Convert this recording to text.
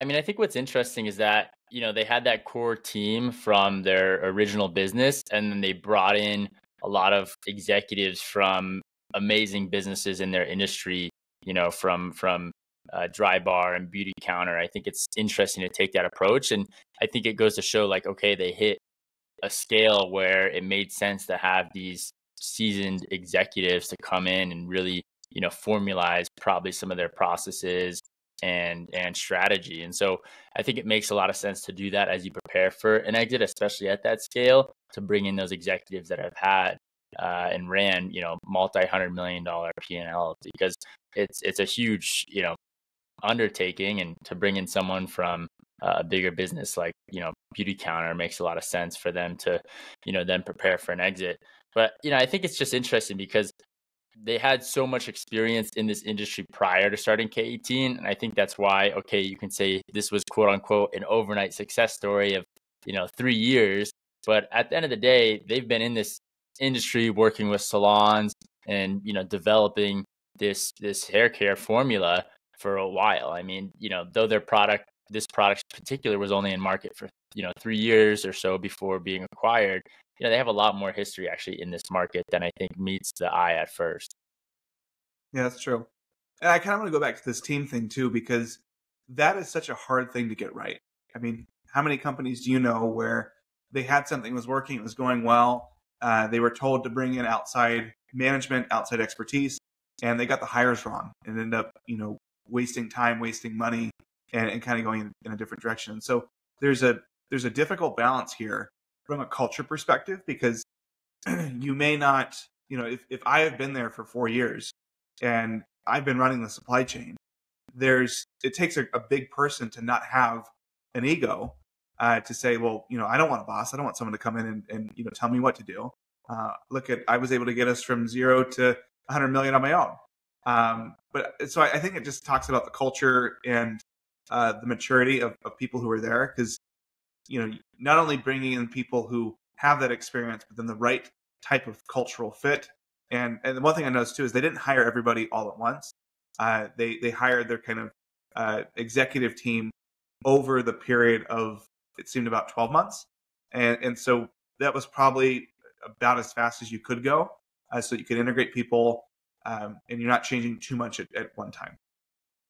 I mean, I think what's interesting is that, they had that core team from their original business, and then they brought in a lot of executives from amazing businesses in their industry, from Dry Bar and Beauty Counter. I think it's interesting to take that approach. And I think it goes to show, like, okay, they hit a scale where it made sense to have these seasoned executives to come in and really, formalize probably some of their processes and strategy. And so I think it makes a lot of sense to do that as you prepare for an exit, especially at that scale, to bring in those executives that have had and ran, multi-$100 million P&L, because it's a huge, undertaking, and to bring in someone from a bigger business like, Beauty Counter makes a lot of sense for them to, then prepare for an exit. But, I think it's just interesting because they had so much experience in this industry prior to starting K18. And I think that's why, okay, you can say this was quote unquote an overnight success story of, 3 years. But at the end of the day, they've been in this industry working with salons and, developing this hair care formula for a while. I mean, though this product in particular was only in market for, 3 years or so before being acquired, they have a lot more history actually in this market than I think meets the eye at first. Yeah, that's true. And I kind of want to go back to this team thing too, because that is such a hard thing to get right. I mean, how many companies do you know where they had something that was working, it was going well, they were told to bring in outside management, outside expertise, and they got the hires wrong and ended up, wasting time, wasting money, and kind of going in a different direction. So there's a difficult balance here from a culture perspective, because you may not, if I have been there for 4 years and I've been running the supply chain, it takes a big person to not have an ego, to say, well, I don't want a boss. I don't want someone to come in and tell me what to do. I was able to get us from 0 to 100 million on my own. But so I think it just talks about the culture and the maturity of people who are there, because not only bringing in people who have that experience, but then the right type of cultural fit. And the one thing I noticed too is they didn't hire everybody all at once. They hired their kind of executive team over the period of, it seemed, about 12 months. And so that was probably about as fast as you could go, so you could integrate people, and you're not changing too much at one time.